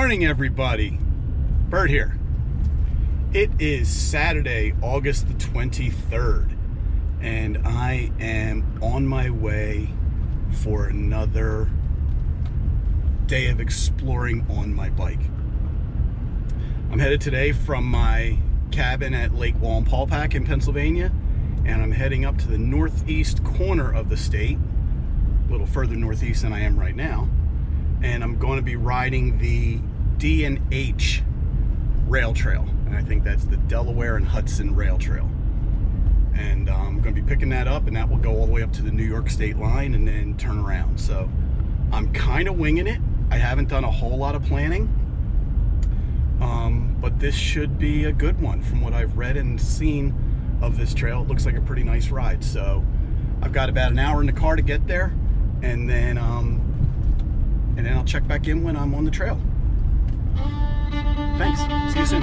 morning, everybody. Bert here. It is Saturday, August the 23rd, and I am on my way for another day of exploring on my bike. I'm headed today from my cabin at Lake Wallenpaupack in Pennsylvania, and I'm heading up to the northeast corner of the state, a little further northeast than I am right now, and I'm going to be riding the D&Hrailtrail, and I think that's the Delaware and Hudson Rail Trail. And I'm going to be picking that up, and that will go all the way up to the New York state line and then turn around. So I'm kind of winging it. I haven't done a whole lot of planning, but this should be a good one. From what I've read and seen of this trail, it looks like a pretty nice ride. So I've got about an hour in the car to get there, and then I'll check back in when I'm on the trail. Thanks. See you soon.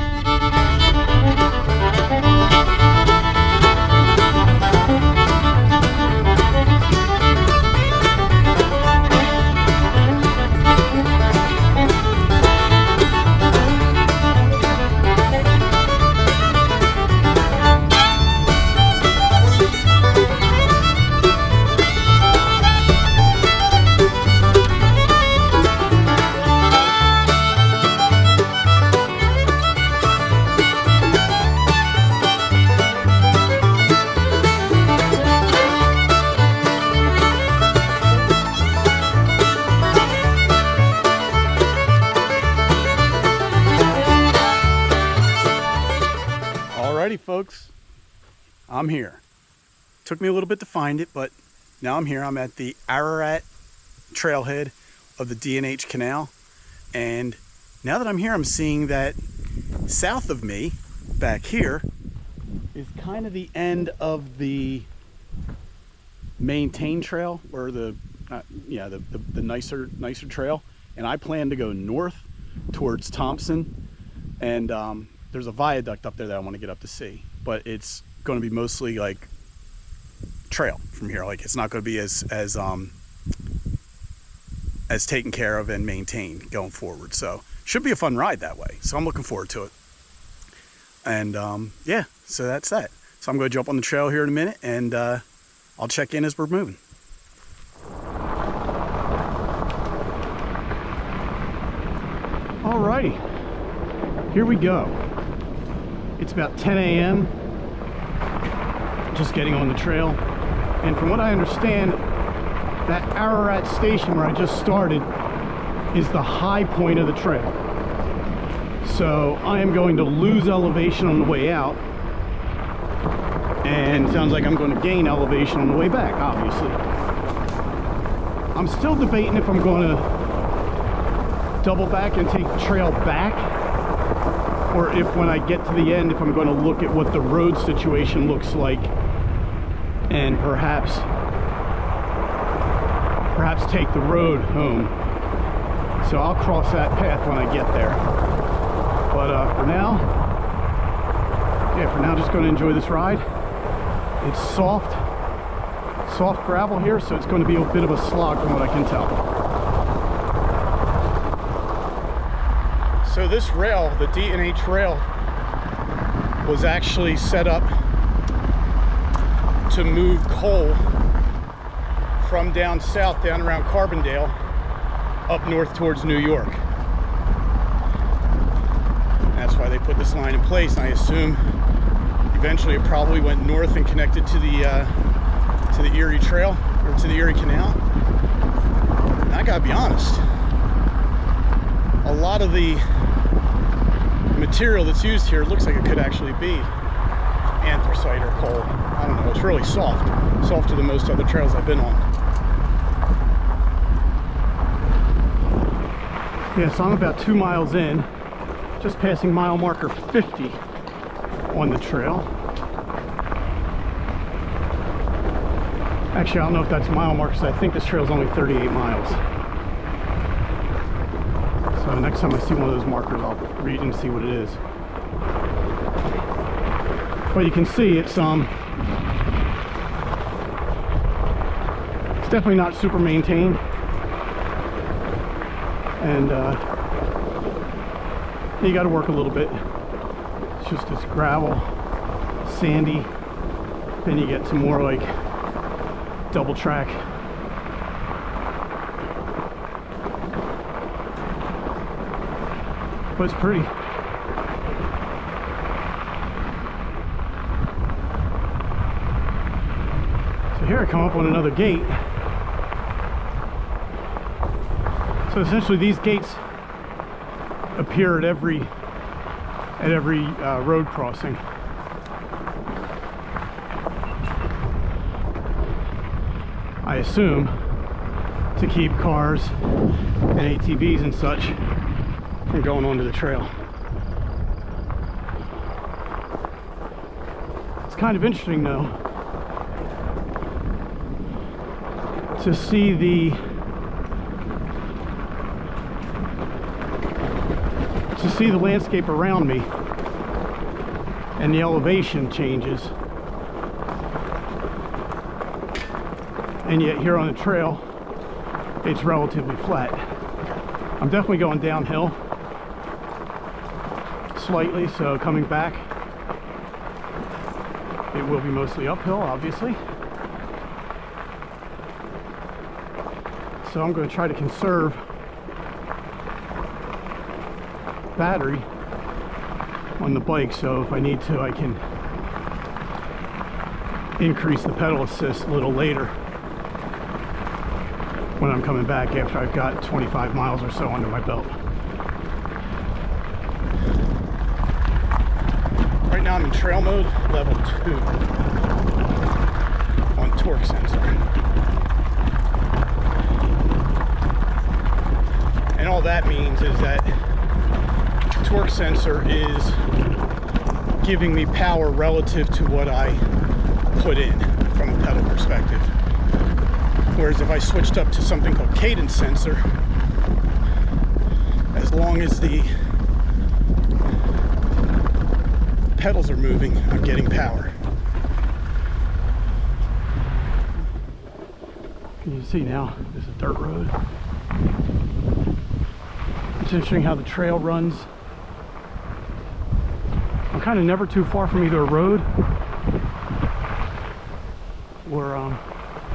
Alrighty, folks, I'm here. Took me a little bit to find it, but now I'm here. I'm at the Ararat Trailhead of the D&H Canal, and now that I'm here, I'm seeing that south of me, back here, is kind of the end of the maintained trail, or the nicer trail, and I plan to go north towards Thompson, and there's a viaduct up there that I want to get up to see, but it's going to be mostly like trail from here. Like, it's not going to be as taken care of and maintained going forward. So should be a fun ride that way. So I'm looking forward to it. And yeah, so that's that. So I'm going to jump on the trail here in a minute, and I'll check in as we're moving. Alrighty, here we go. It's about 10 a.m. just getting on the trail, and from what I understand, that Ararat station where I just started is the high point of the trail. So I am going to lose elevation on the way out, and it sounds like I'm going to gain elevation on the way back, obviously. I'm still debating if I'm going to double back and take the trail back, or if when I get to the end, if I'm going to look at what the road situation looks like and perhaps take the road home. So I'll cross that path when I get there. But for now, just going to enjoy this ride. It's soft gravel here, so it's going to be a bit of a slog from what I can tell. So this rail, the D&H rail, was actually set up to move coal from down south, down around Carbondale, up north towards New York. That's why they put this line in place. And I assume eventually it probably went north and connected to the Erie Trail, or to the Erie Canal. And I gotta be honest, a lot of the material that's used here looks like it could actually be anthracite or coal. I don't know, it's really softer than most other trails I've been on. Yeah, so I'm about 2 miles in, just passing mile marker 50 on the trail. Actually, I don't know if that's mile markers. I think this trail is only 38 miles. So next time I see one of those markers, I'll read and see what it is. But you can see it's definitely not super maintained, and You got to work a little bit. It's just this gravel, sandy. Then you get some more like double track. But it's pretty. So here I come up on another gate. So essentially these gates appear at every road crossing. I assume to keep cars and ATVs and such from going onto the trail. It's kind of interesting though to see the landscape around me and the elevation changes, and yet here on the trail it's relatively flat. I'm definitely going downhill slightly, so coming back it will be mostly uphill, obviously. So I'm going to try to conserve battery on the bike, so if I need to I can increase the pedal assist a little later when I'm coming back after I've got 25 miles or so under my belt. Right now I'm in trail mode, level 2 on torque sensor. And all that means is that torque sensor is giving me power relative to what I put in from a pedal perspective. Whereas if I switched up to something called cadence sensor, as long as the pedals are moving, I'm getting power. Can you see now? There's a dirt road. It's interesting how the trail runs. I'm kind of never too far from either a road or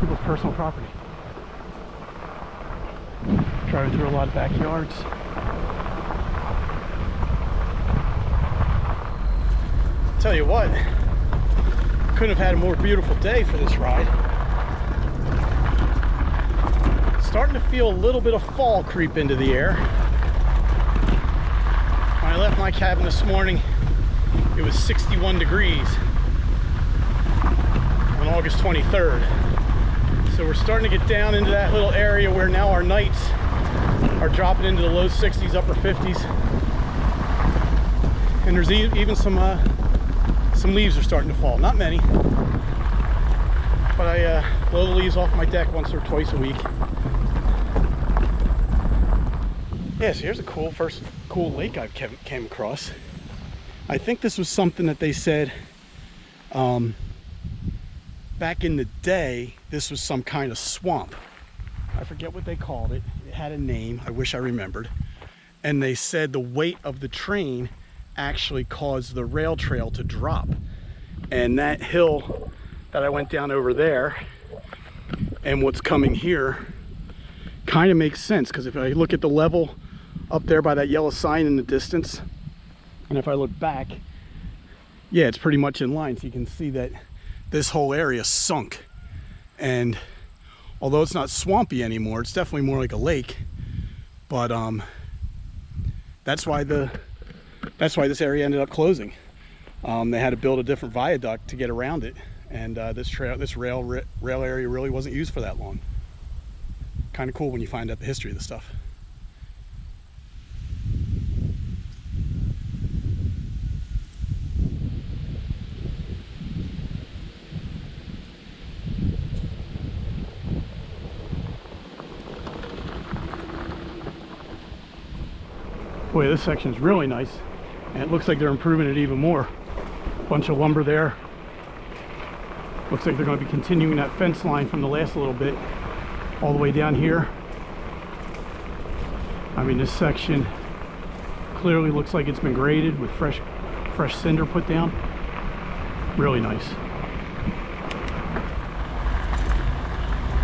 people's personal property. Driving through a lot of backyards. Tell you what, couldn't have had a more beautiful day for this ride. Starting to feel a little bit of fall creep into the air. When I left my cabin this morning, it was 61 degrees on August 23rd. So we're starting to get down into that little area where now our nights are dropping into the low 60s, upper 50s. And there's even some leaves are starting to fall. Not many, but I blow the leaves off my deck once or twice a week. Yeah, so here's a cool lake I've came across. I think this was something that they said back in the day, this was some kind of swamp. I forget what they called it. It had a name. I wish I remembered. And they said the weight of the train actually caused the rail trail to drop. And that hill that I went down over there and what's coming here kind of makes sense, because if I look at the level up there by that yellow sign in the distance, and if I look back, yeah, it's pretty much in line. So you can see that this whole area sunk. And although it's not swampy anymore, it's definitely more like a lake. But that's why this area ended up closing. They had to build a different viaduct to get around it, and this rail area really wasn't used for that long. Kind of cool when you find out the history of the stuff. Boy, this section is really nice, and it looks like they're improving it even more. Bunch of lumber there. Looks like they're going to be continuing that fence line from the last little bit all the way down here. I mean, this section Clearly looks like it's been graded with fresh cinder put down. Really nice.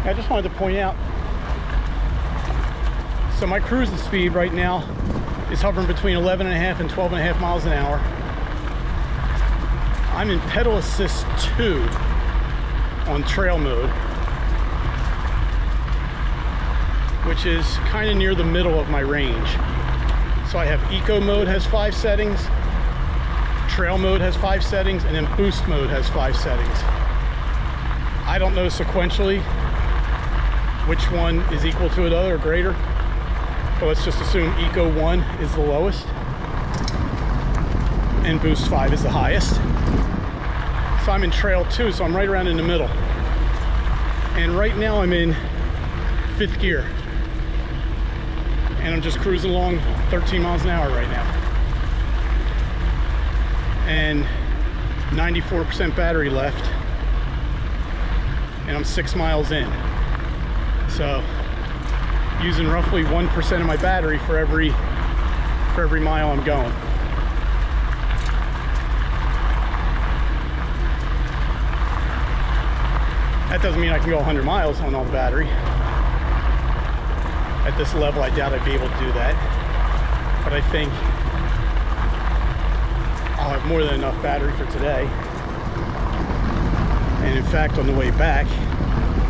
I just wanted to point out, so my cruising speed right now is hovering between 11.5 and 12.5 miles an hour. I'm in pedal assist 2 on trail mode, which is kind of near the middle of my range. So I have eco mode has 5 settings, trail mode has 5 settings, and then boost mode has 5 settings. I don't know sequentially which one is equal to another or greater, but let's just assume eco 1 is the lowest and boost 5 is the highest. So I'm in trail 2, so I'm right around in the middle. And right now I'm in 5th gear. And I'm just cruising along 13 miles an hour right now. And 94% battery left. And I'm 6 miles in. So using roughly 1% of my battery for every mile I'm going. That doesn't mean I can go 100 miles on all the battery. At this level, I doubt I'd be able to do that. But I think I'll have more than enough battery for today. And in fact, on the way back,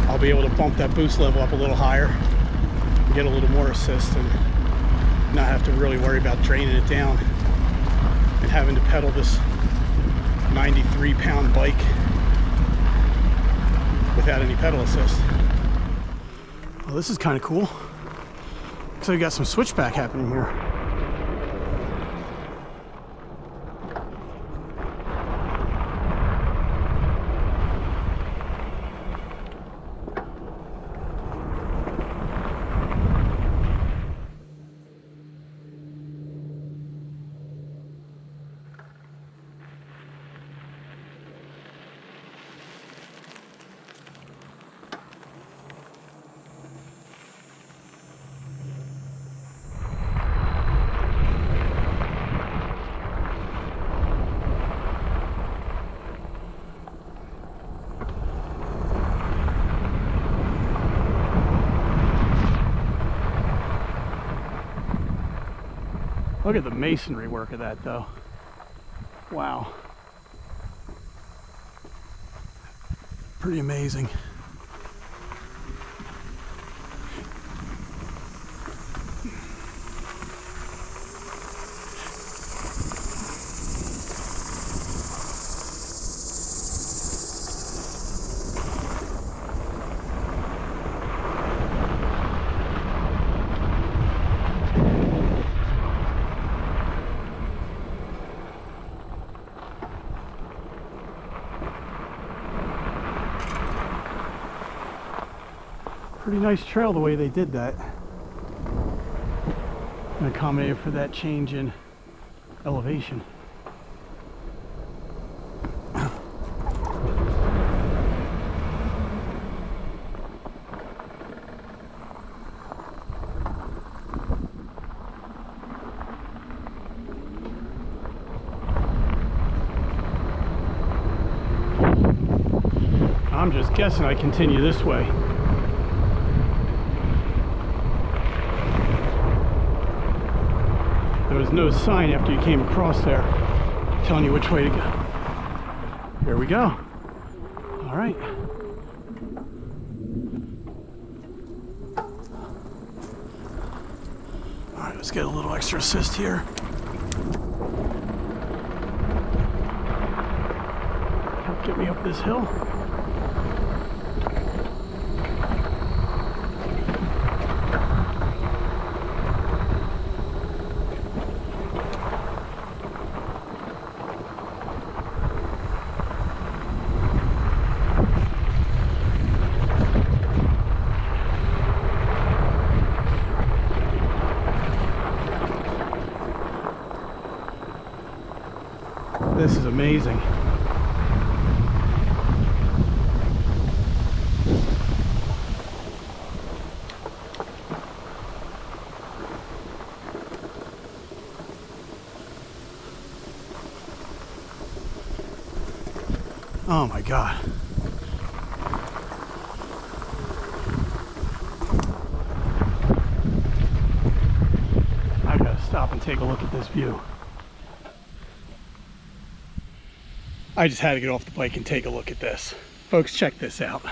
I'll be able to bump that boost level up a little higher and get a little more assist and not have to really worry about draining it down and having to pedal this 93-pound bike without any pedal assist. Well, this is kind of cool. So we got some switchback happening here. Look at the masonry work of that though. Wow. Pretty amazing. Pretty nice trail the way they did that. And accommodated for that change in elevation. I'm just guessing I continue this way. There was no sign after you came across there telling you which way to go. Here we go. All right. All right, let's get a little extra assist here. Help get me up this hill. This is amazing. Oh my God. I gotta stop and take a look at this view. I just had to get off the bike and take a look at this. Folks, check this out.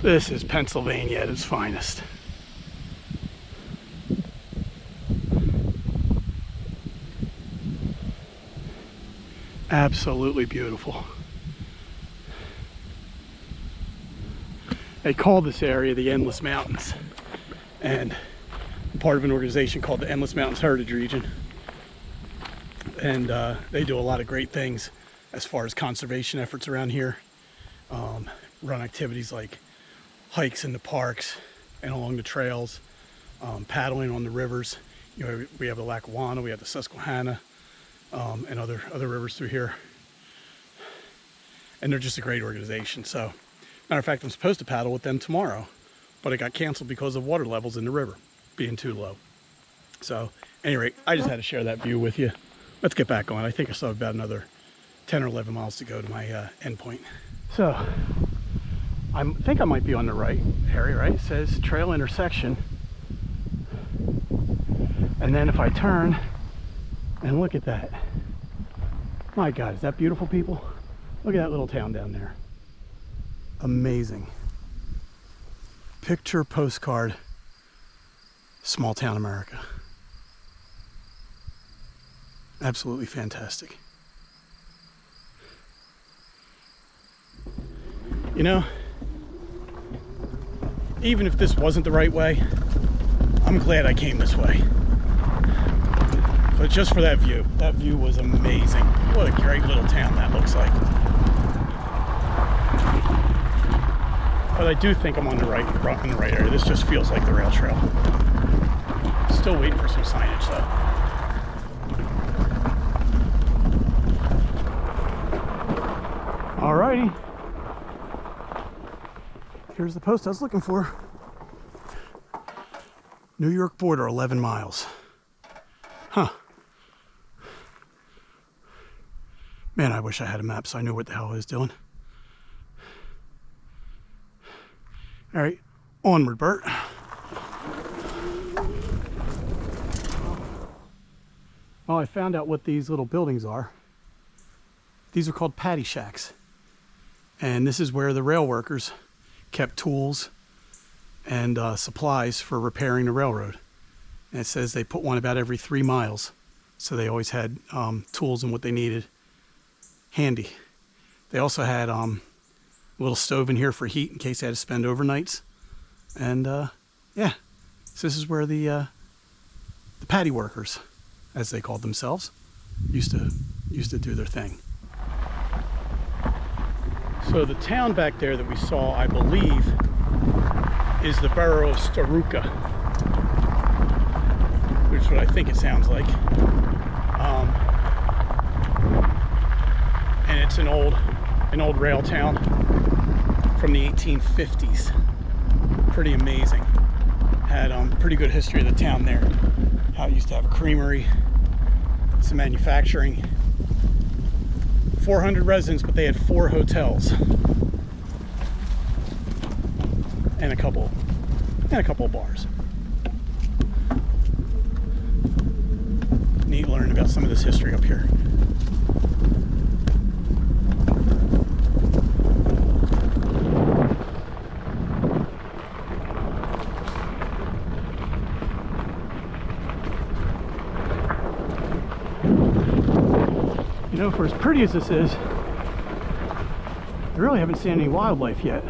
This is Pennsylvania at its finest. Absolutely beautiful. They call this area the Endless Mountains, and I'm part of an organization called the Endless Mountains Heritage Region, and they do a lot of great things as far as conservation efforts around here. Run activities like hikes in the parks and along the trails, paddling on the rivers. You know, we have the Lackawanna, we have the Susquehanna, and other rivers through here, and they're just a great organization. So, matter of fact, I'm supposed to paddle with them tomorrow, but it got canceled because of water levels in the river being too low. So, anyway, I just had to share that view with you. Let's get back on. I think I still have about another 10 or 11 miles to go to my end point. So, I think I might be on the right area, right? It says trail intersection. And then if I turn and look at that, my God, is that beautiful, people? Look at that little town down there. Amazing. Picture postcard, small town America. Absolutely fantastic. You know, even if this wasn't the right way, I'm glad I came this way. But just for that view was amazing. What a great little town that looks like. But I do think I'm on the right area. This just feels like the rail trail. Still waiting for some signage though. Alrighty. Here's the post I was looking for. New York border, 11 miles. Huh. Man, I wish I had a map so I knew what the hell I was doing. All right, onward, Bert. Well, I found out what these little buildings are. These are called paddy shacks. And this is where the rail workers kept tools and supplies for repairing the railroad. And it says they put one about every 3 miles. So they always had tools and what they needed handy. They also had a little stove in here for heat in case they had to spend overnights. And yeah, so this is where the paddy workers, as they called themselves, used to do their thing. So the town back there that we saw, I believe, is the borough of Starrucca, which is what I think it sounds like. And it's an old rail town from the 1850s. Pretty amazing. Had pretty good history of the town there. How it used to have a creamery, some manufacturing. 400 residents, but they had 4 hotels and a couple of bars. Neat learning about some of this history up here. You know, for as pretty as this is, I really haven't seen any wildlife yet.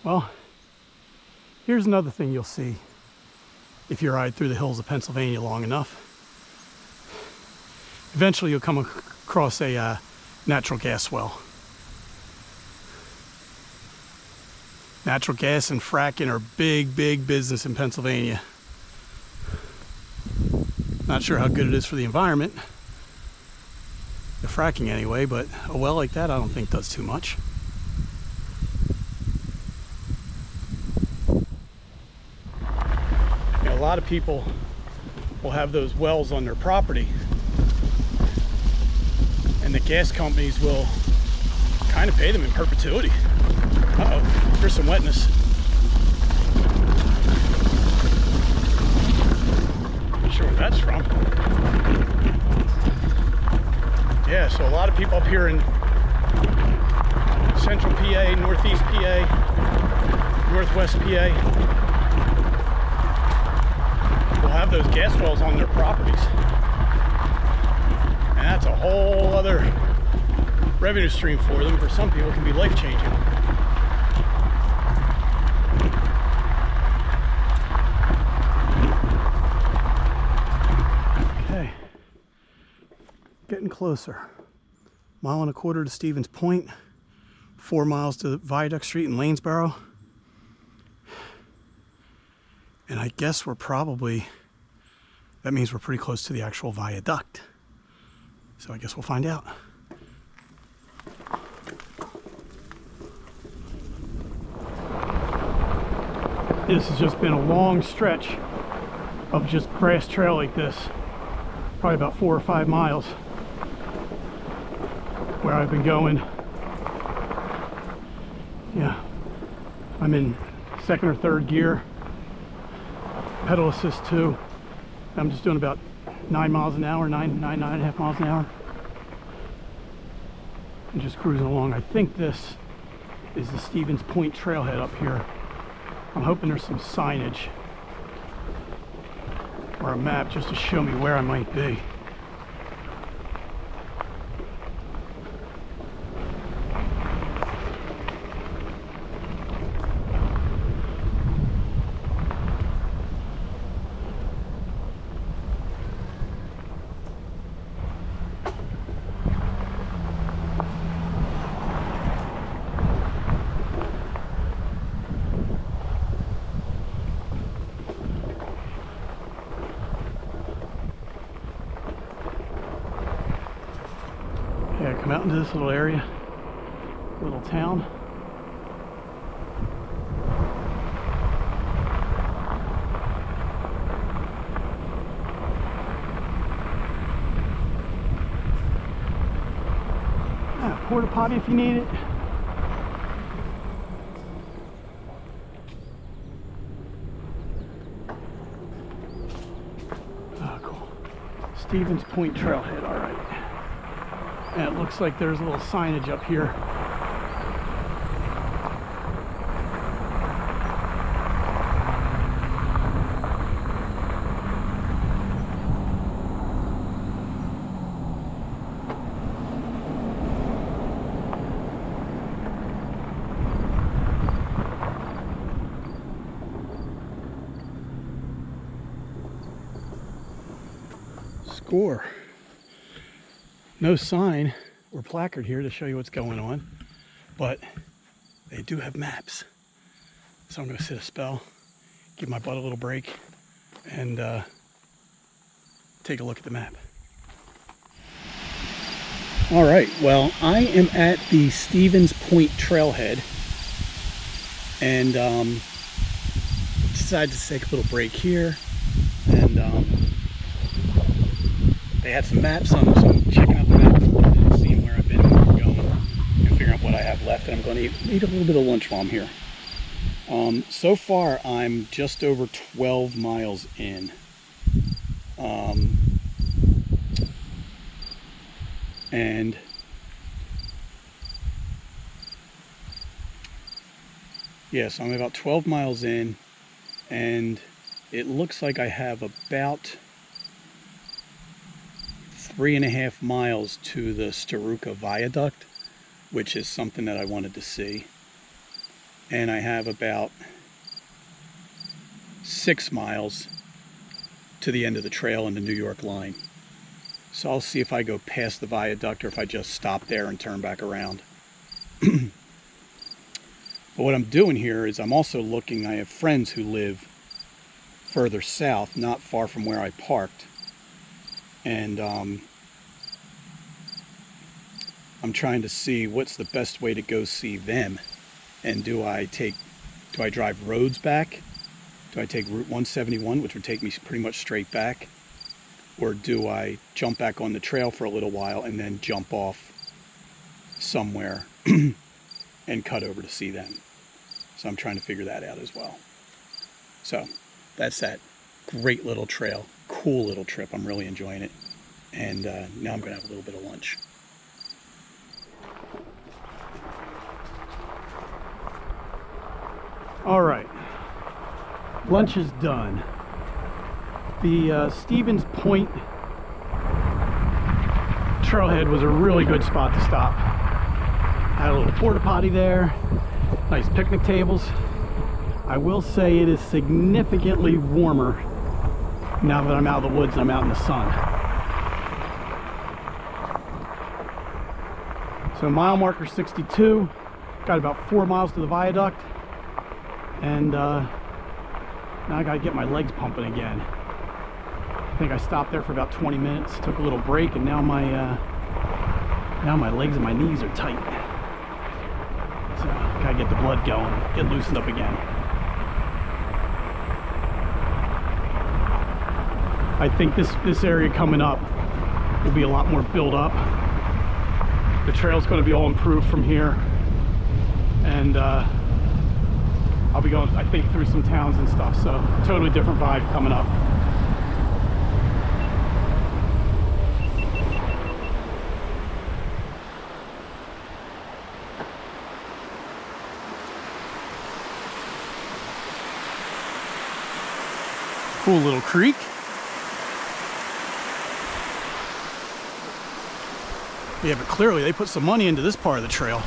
Well, here's another thing you'll see if you ride through the hills of Pennsylvania long enough. Eventually you'll come across a natural gas well. Natural gas and fracking are big business in Pennsylvania. Not sure how good it is for the environment, the fracking anyway, but a well like that I don't think does too much. You know, a lot of people will have those wells on their property, and the gas companies will kind of pay them in perpetuity. Uh-oh, there's some wetness. Not sure where that's from. Yeah, so a lot of people up here in central PA, northeast PA, northwest PA will have those gas wells on their properties. And that's a whole other revenue stream for them. For some people, it can be life-changing. Okay, getting closer. 1.25 miles to Stevens Point, 4 miles to Viaduct Street in Lanesboro. And I guess we're probably, that means we're pretty close to the actual viaduct. So I guess we'll find out. This has just been a long stretch of just grass trail like this, probably about 4 or 5 miles, where I've been going. Yeah, I'm in 2nd or 3rd gear, pedal assist 2. I'm just doing about 9 miles an hour, 9.5 miles an hour. And just cruising along. I think this is the Stevens Point Trailhead up here. I'm hoping there's some signage or a map just to show me where I might be. Yeah, come out into this little area, little town. Porta potty if you need it. Oh, cool. Stevens Point Trailhead, all right. And it looks like there's a little signage up here. Score. No sign or placard here to show you what's going on, but they do have maps. So I'm going to sit a spell, give my butt a little break, and take a look at the map. All right, well, I am at the Stevens Point Trailhead, and decided to take a little break here, and they had some maps on them, so I'm checking out the maps and seeing where I've been going and figuring out what I have left. And I'm going to eat a little bit of lunch while I'm here. So far, I'm just over 12 miles in. And yeah, so I'm about 12 miles in, and it looks like I have about 3.5 miles to the Starrucca Viaduct, which is something that I wanted to see. And I have about 6 miles to the end of the trail in the New York line. So I'll see if I go past the viaduct or if I just stop there and turn back around. But what I'm doing here is I'm also looking, I have friends who live further south, not far from where I parked. And I'm trying to see what's the best way to go see them. And do I drive roads back? Do I take Route 171, which would take me pretty much straight back? Or do I jump back on the trail for a little while and then jump off somewhere and cut over to see them? So I'm trying to figure that out as well. So that's that great little trail, cool little trip. I'm really enjoying it. And now I'm gonna have a little bit of lunch. All right, lunch is done. The Stevens Point Trailhead was a really good spot to stop. Had a little porta potty there, nice picnic tables. I will say it is significantly warmer now that I'm out of the woods and I'm out in the sun. So mile marker 62, got about 4 miles to the viaduct, and now I gotta get my legs pumping again. I think I stopped there for about 20 minutes, took a little break, and now my legs and my knees are tight. So gotta get the blood going, get loosened up again. I think this area coming up will be a lot more built up. The trail's going to be all improved from here, and I'll be going, I think, through some towns and stuff, so totally different vibe coming up. Cool little creek. Yeah, but clearly they put some money into this part of the trail.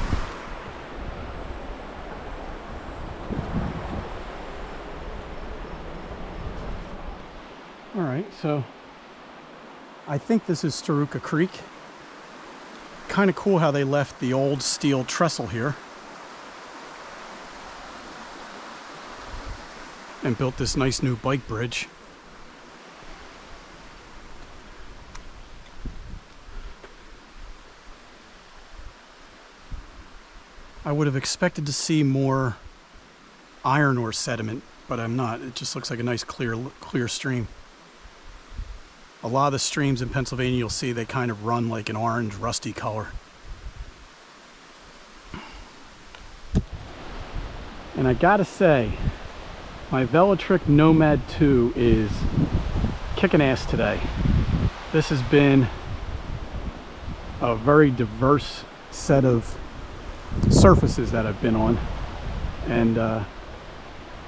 All right, so I think this is Starrucca Creek. Kind of cool how they left the old steel trestle here and built this nice new bike bridge. I would have expected to see more iron ore sediment, but I'm not. It just looks like a nice clear stream. A lot of the streams in Pennsylvania, you'll see they kind of run like an orange rusty color. And I gotta say, my Velotric Nomad 2 is kicking ass today. This has been a very diverse set of surfaces that I've been on, and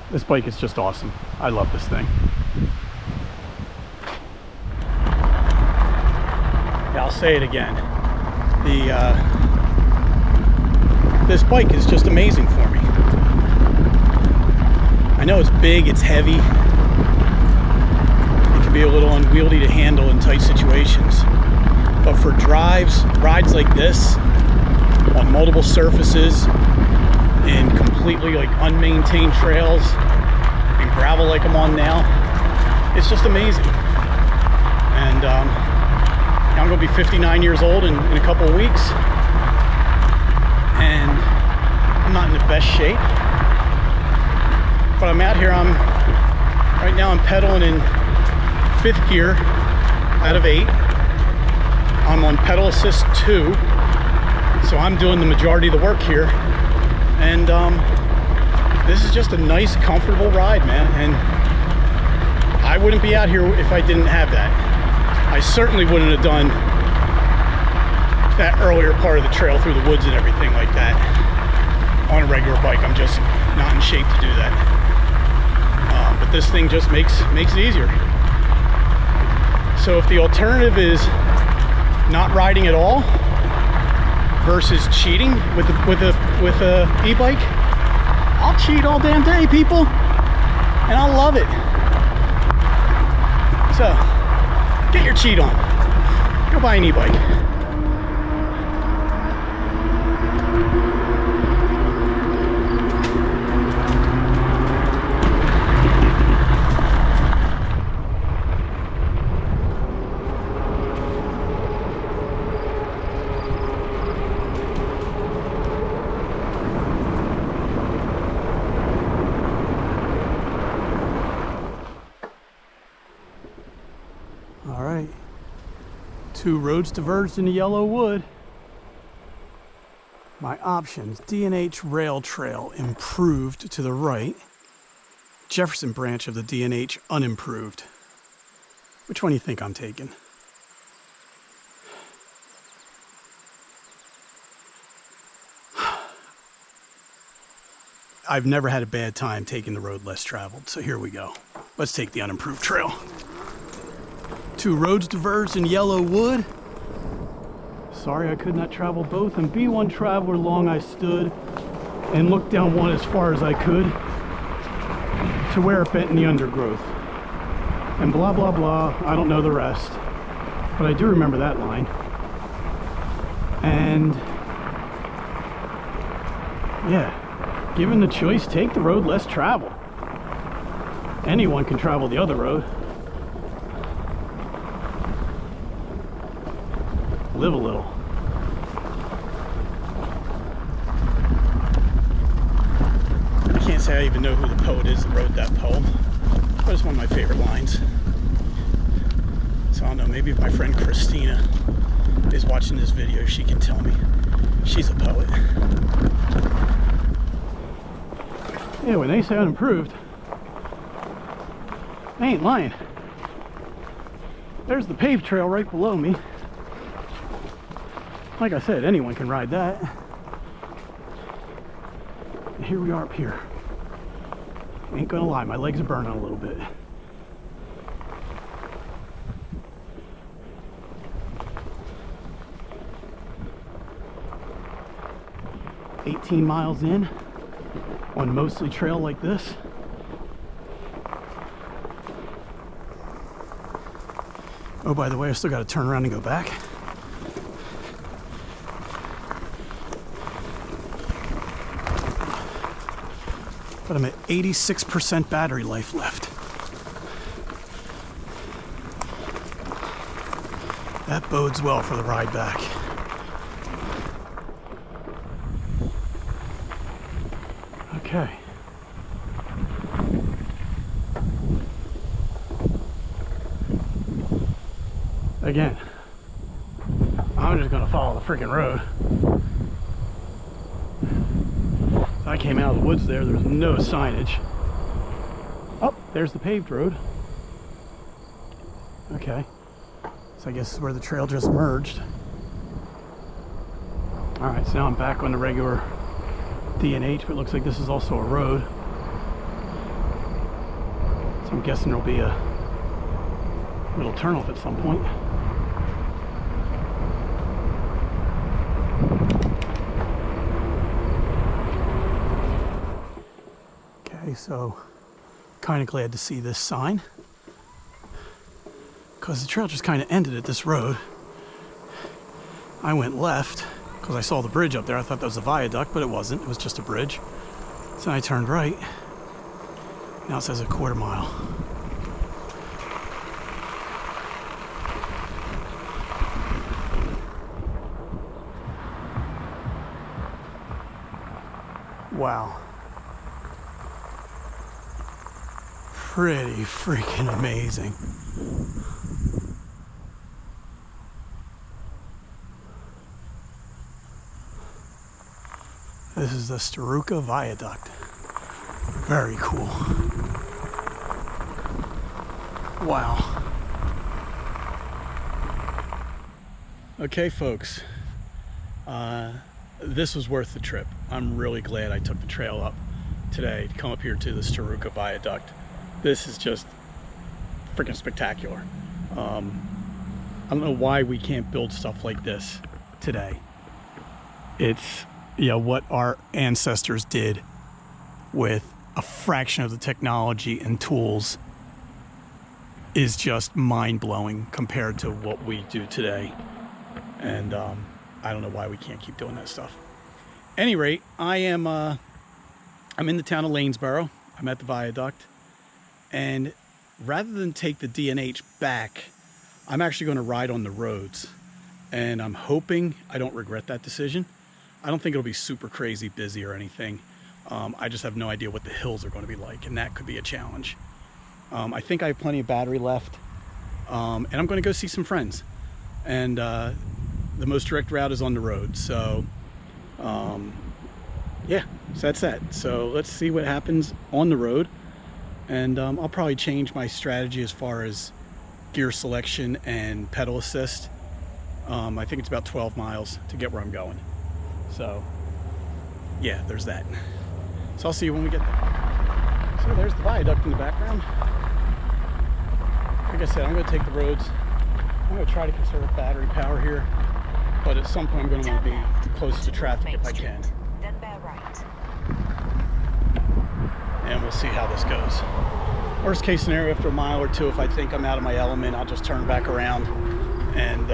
this bike is just awesome. I love this thing. Yeah, I'll say it again. This bike is just amazing for me. I know it's big, it's heavy. It can be a little unwieldy to handle in tight situations. But for rides like this, on multiple surfaces, in completely like unmaintained trails, and gravel like I'm on now, it's just amazing. And I'm gonna be 59 years old in a couple of weeks, and I'm not in the best shape, but I'm out here. Right now I'm pedaling in 5th gear out of 8. I'm on pedal assist 2, so I'm doing the majority of the work here, and this is just a nice, comfortable ride, man. And I wouldn't be out here if I didn't have that. I certainly wouldn't have done that earlier part of the trail through the woods and everything like that on a regular bike. I'm just not in shape to do that. But this thing just makes it easier. So if the alternative is not riding at all versus cheating with a e-bike, I'll cheat all damn day, people, and I'll love it. So get your cheat on. Go buy an e-bike. Two roads diverged into yellow wood. My options: D&Hrailtrail improved to the right, Jefferson branch of the D&H unimproved. Which one do you think I'm taking? I've never had a bad time taking the road less traveled, so here we go. Let's take the unimproved trail. Two roads diverged in yellow wood. Sorry I could not travel both, and B1 traveler long I stood and looked down one as far as I could to where it bent in the undergrowth. And blah blah blah, I don't know the rest, but I do remember that line. And yeah, given the choice, take the road less traveled. Anyone can travel the other road. Live a little. I can't say I even know who the poet is that wrote that poem, but it's one of my favorite lines. So I don't know, maybe if my friend Christina is watching this video, she can tell me. She's a poet. Yeah, when they say unimproved, I ain't lying. There's the paved trail right below me. Like I said, anyone can ride that. And here we are up here. Ain't gonna lie, my legs are burning a little bit. $18 miles in on mostly trail like this. Oh, by the way, I still got to turn around and go back. But I'm at 86% battery life left. That bodes well for the ride back. Okay. Again, I'm just gonna follow the freaking road. I came out of the woods there was no signage. Oh, there's the paved road. Okay, so I guess this is where the trail just merged. All right, so now I'm back on the regular D&H, but it looks like this is also a road. So I'm guessing there'll be a little turnoff at some point. Okay, so kind of glad to see this sign, because the trail just kind of ended at this road. I went left because I saw the bridge up there. I thought that was a viaduct, but it wasn't. It was just a bridge. So I turned right. Now it says a quarter mile. Wow. Pretty freaking amazing. This is the Starrucca Viaduct. Very cool. Wow. Okay, folks. This was worth the trip. I'm really glad I took the trail up today to come up here to the Starrucca Viaduct. This is just freaking spectacular. I don't know why we can't build stuff like this today. It's, you know, what our ancestors did with a fraction of the technology and tools is just mind-blowing compared to what we do today. And I don't know why we can't keep doing that stuff. Any rate, I'm in the town of Lanesboro. I'm at the viaduct, and rather than take the D&H back, I'm actually going to ride on the roads, and I'm hoping I don't regret that decision. I don't think it'll be super crazy busy or anything. I just have no idea what the hills are going to be like, and that could be a challenge. I think I have plenty of battery left, and I'm going to go see some friends. and the most direct route is on the road. So yeah, so that's that. So let's see what happens on the road, and I'll probably change my strategy as far as gear selection and pedal assist. I think it's about 12 miles to get where I'm going. So yeah, there's that. So I'll see you when we get there. So there's the viaduct in the background. Like I said, I'm going to take the roads. I'm going to try to conserve battery power here, but at some point I'm going to want to be close to traffic if I can. Then bear right. And we'll see how this goes. Worst case scenario, after a mile or two, if I think I'm out of my element, I'll just turn back around and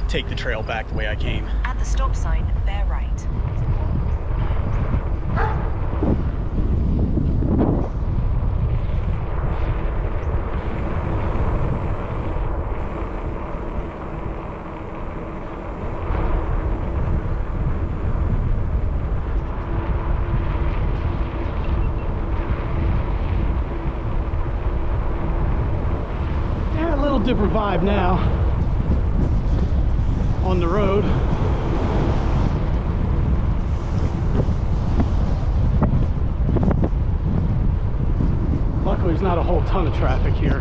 take the trail back the way I came. At the stop sign, bear right. Different vibe now on the road. Luckily there's not a whole ton of traffic here,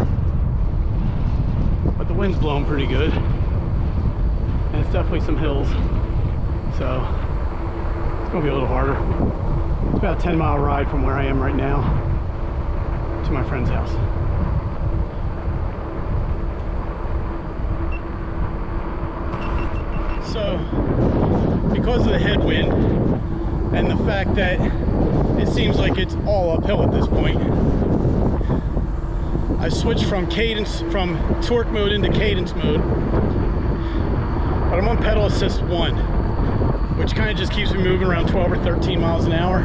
but the wind's blowing pretty good, and it's definitely some hills, so it's gonna be a little harder. It's about a 10-mile ride from where I am right now to my friend's house. So, because of the headwind and the fact that it seems like it's all uphill at this point, I switched from torque mode into cadence mode, but I'm on pedal assist 1, which kind of just keeps me moving around 12 or 13 miles an hour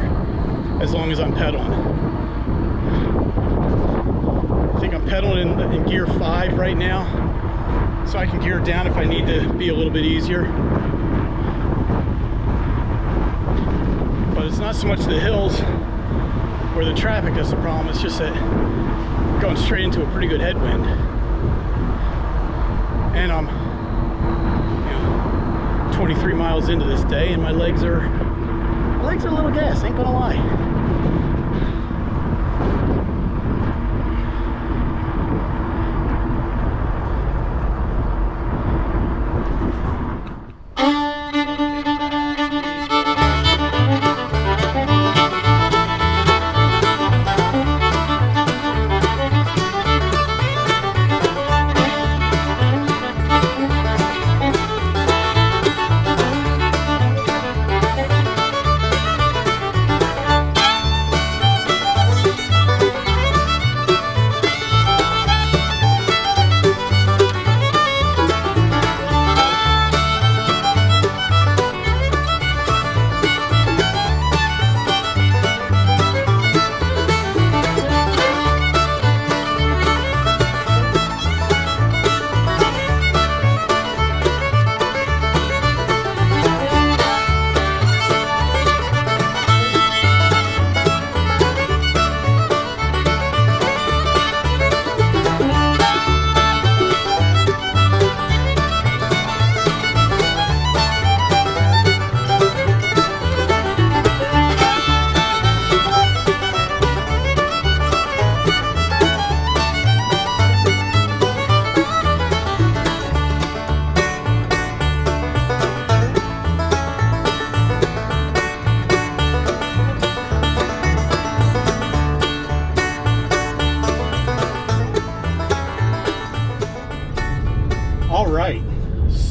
as long as I'm pedaling. I think I'm pedaling in gear 5 right now, so I can gear down if I need to be a little bit easier. But it's not so much the hills where the traffic is the problem, it's just that I'm going straight into a pretty good headwind. And I'm 23 miles into this day, and my legs are a little gas, ain't gonna lie.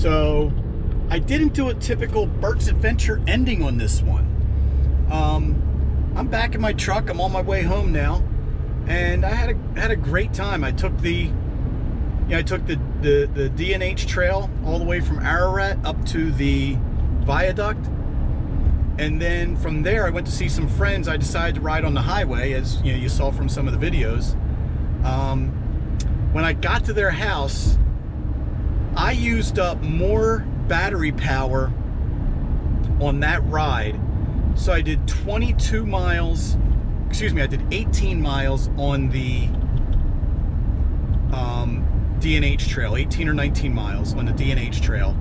So I didn't do a typical Bert's Adventure ending on this one. I'm back in my truck. I'm on my way home now, and I had a great time. I took the D&Hrail all the way from Ararat up to the viaduct, and then from there I went to see some friends. I decided to ride on the highway, as you saw from some of the videos. When I got to their house, I used up more battery power on that ride. So I did 22 miles, excuse me, I did 18 miles on the D&H trail, 18 or 19 miles on the D&H trail,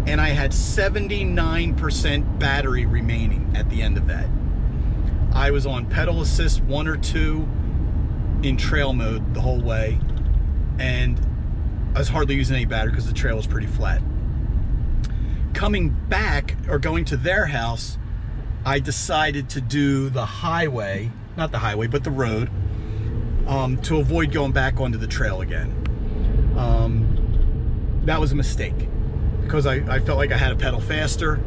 and I had 79% battery remaining at the end of that. I was on pedal assist 1 or 2 in trail mode the whole way, and I was hardly using any battery because the trail was pretty flat. Coming back, or going to their house, I decided to do the highway, not the highway, but the road, to avoid going back onto the trail again. That was a mistake because I felt like I had to pedal faster.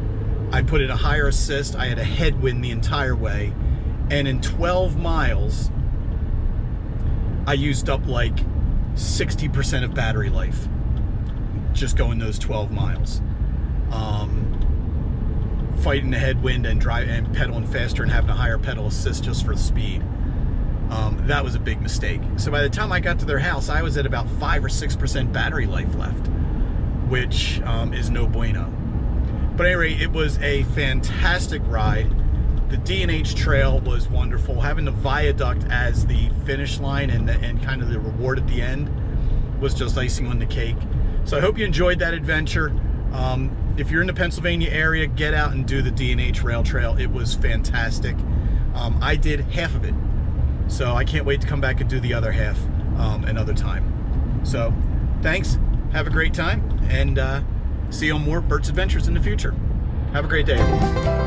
I put in a higher assist. I had a headwind the entire way. And in 12 miles, I used up like 60% of battery life just going those 12 miles. Fighting the headwind and pedaling faster and having a higher pedal assist just for the speed. That was a big mistake. So by the time I got to their house, I was at about 5 or 6% battery life left, which is no bueno. But anyway, it was a fantastic ride. The D&H trail was wonderful. Having the viaduct as the finish line and kind of the reward at the end was just icing on the cake. So I hope you enjoyed that adventure. If you're in the Pennsylvania area, get out and do the D&H Rail Trail. It was fantastic. I did half of it, so I can't wait to come back and do the other half another time. So thanks, have a great time, and see you on more Bert's Adventures in the future. Have a great day.